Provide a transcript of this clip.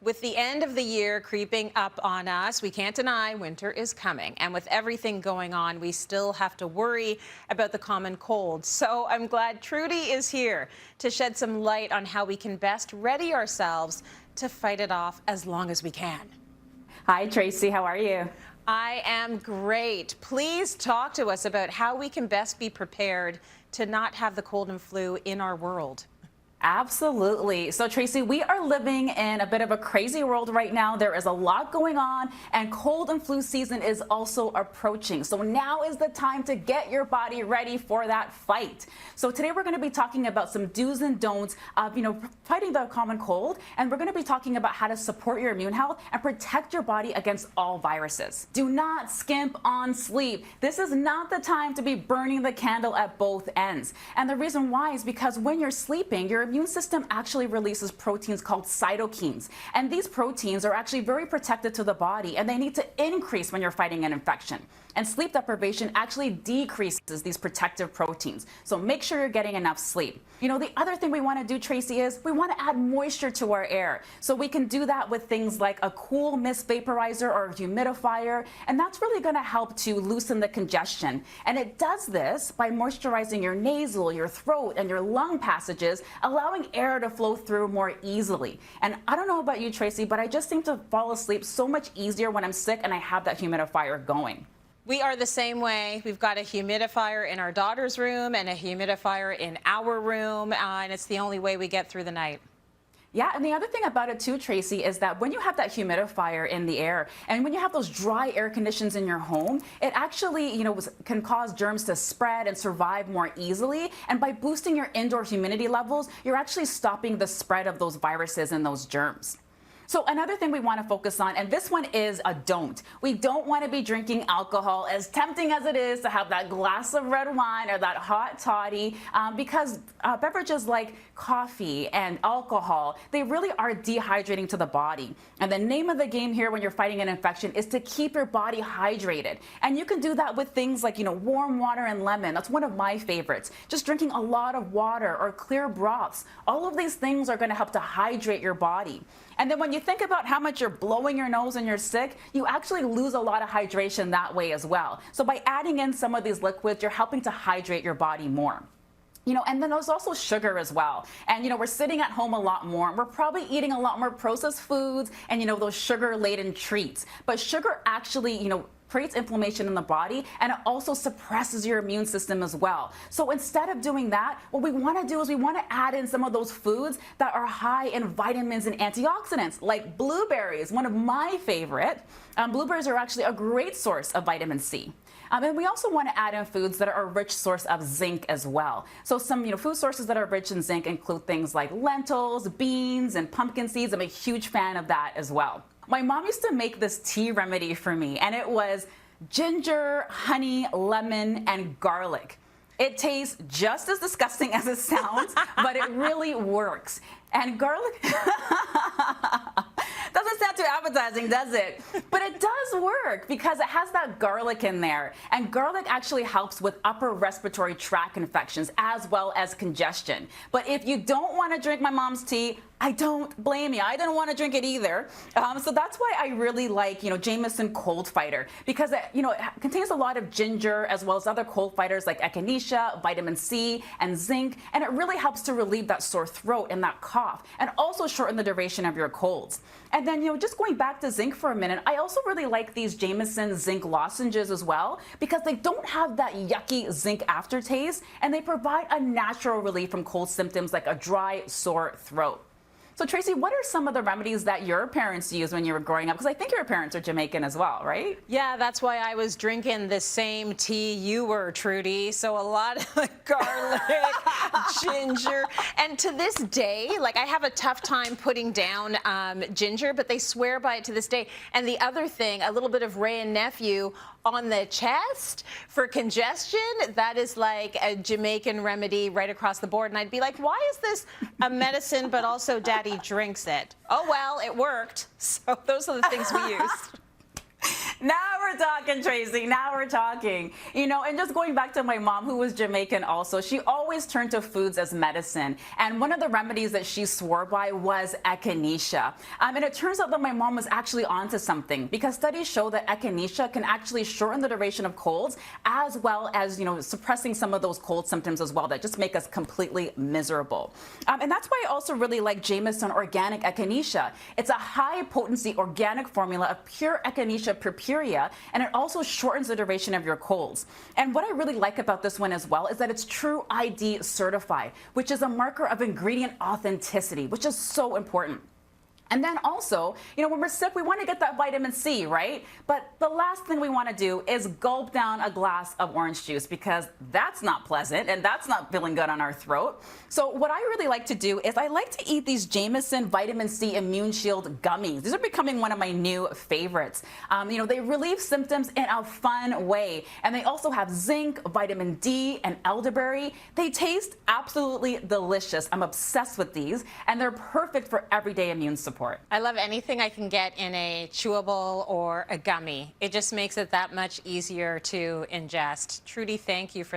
With the end of the year creeping up on us, we can't deny winter is coming. And with everything going on, we still have to worry about the common cold. So I'm glad Trudy is here to shed some light on how we can best ready ourselves to fight it off as long as we can. Hi, Tracy. How are you? I am great. Please talk to us about how we can best be prepared to not have the cold and flu in our world. Absolutely. So, Tracy, we are living in a bit of a crazy world right now. There is a lot going on, and cold and flu season is also approaching. So now is the time to get your body ready for that fight. So today we're going to be talking about some do's and don'ts of, fighting the common cold, and we're going to be talking about how to support your immune health and protect your body against all viruses. Do not skimp on sleep. This is not the time to be burning the candle at both ends. And the reason why is because when you're sleeping, your immune system actually releases proteins called cytokines. And these proteins are actually very protective to the body, and they need to increase when you're fighting an infection. And sleep deprivation actually decreases these protective proteins. So make sure you're getting enough sleep. The other thing we want to do, Tracy, is we want to add moisture to our air. So we can do that with things like a cool mist vaporizer or a humidifier. And that's really going to help to loosen the congestion. And it does this by moisturizing your nasal, your throat, and your lung passages, allowing air to flow through more easily. And I don't know about you, Tracy, but I just seem to fall asleep so much easier when I'm sick and I have that humidifier going. We are the same way. We've got a humidifier in our daughter's room and a humidifier in our room, and it's the only way we get through the night. Yeah, and the other thing about it too, Tracy, is that when you have that humidifier in the air and when you have those dry air conditions in your home, it actually, can cause germs to spread and survive more easily. And by boosting your indoor humidity levels, you're actually stopping the spread of those viruses and those germs. So another thing we want to focus on, and this one is a don't. We don't want to be drinking alcohol, as tempting as it is to have that glass of red wine or that hot toddy, because beverages like coffee and alcohol, they really are dehydrating to the body. And the name of the game here when you're fighting an infection is to keep your body hydrated. And you can do that with things like, warm water and lemon. That's one of my favorites. Just drinking a lot of water or clear broths. All of these things are going to help to hydrate your body. And then when you think about how much you're blowing your nose and you're sick, you actually lose a lot of hydration that way as well. So by adding in some of these liquids, you're helping to hydrate your body more. And then there's also sugar as well. And, we're sitting at home a lot more. And we're probably eating a lot more processed foods and, those sugar-laden treats. But sugar actually, creates inflammation in the body, and it also suppresses your immune system as well. So instead of doing that, what we want to do is we want to add in some of those foods that are high in vitamins and antioxidants, like blueberries, one of my favorite. Blueberries are actually a great source of vitamin C. And we also want to add in foods that are a rich source of zinc as well. So some food sources that are rich in zinc include things like lentils, beans, and pumpkin seeds. I'm a huge fan of that as well. My mom used to make this tea remedy for me, and it was ginger, honey, lemon, and garlic. It tastes just as disgusting as it sounds, but it really works. And garlic doesn't sound too appetizing, does it? But it does work because it has that garlic in there. And garlic actually helps with upper respiratory tract infections as well as congestion. But if you don't want to drink my mom's tea, I don't blame you. I didn't want to drink it either. So that's why I really like, Jameson Cold Fighter, because it contains a lot of ginger as well as other cold fighters like echinacea, vitamin C, and zinc. And it really helps to relieve that sore throat and that cough, and also shorten the duration of your colds. And then, just going back to zinc for a minute, I also really like these Jameson zinc lozenges as well, because they don't have that yucky zinc aftertaste, and they provide a natural relief from cold symptoms like a dry, sore throat. So Tracy, what are some of the remedies that your parents used when you were growing up? Because I think your parents are Jamaican as well, right? Yeah, that's why I was drinking the same tea you were, Trudy. So a lot of garlic, ginger. And to this day, I have a tough time putting down ginger, but they swear by it to this day. And the other thing, a little bit of Wray and Nephew on the chest for congestion, that is like a Jamaican remedy right across the board. And I'd be like, why is this a medicine, but also Daddy drinks it? Oh, well, it worked. So those are the things we used. Now we're talking, Tracy. Now we're talking. You know, and just going back to my mom, who was Jamaican also, she always turned to foods as medicine. And one of the remedies that she swore by was echinacea. And it turns out that my mom was actually onto something, because studies show that echinacea can actually shorten the duration of colds, as well as, you know, suppressing some of those cold symptoms as well that just make us completely miserable. And that's why I also really like Jameson Organic Echinacea. It's a high potency organic formula of pure Echinacea purpurea, and it also shortens the duration of your colds. And what I really like about this one as well is that it's True ID certified, which is a marker of ingredient authenticity, which is so important. And then also, you know, when we're sick, we want to get that vitamin C, right? But the last thing we want to do is gulp down a glass of orange juice, because that's not pleasant and that's not feeling good on our throat. So what I really like to do is I like to eat these Jameson Vitamin C Immune Shield gummies. These are becoming one of my new favorites. You know, they relieve symptoms in a fun way. And they also have zinc, vitamin D, and elderberry. They taste absolutely delicious. I'm obsessed with these, and they're perfect for everyday immune support. I love anything I can get in a chewable or a gummy. It just makes it that much easier to ingest. Trudy, thank you for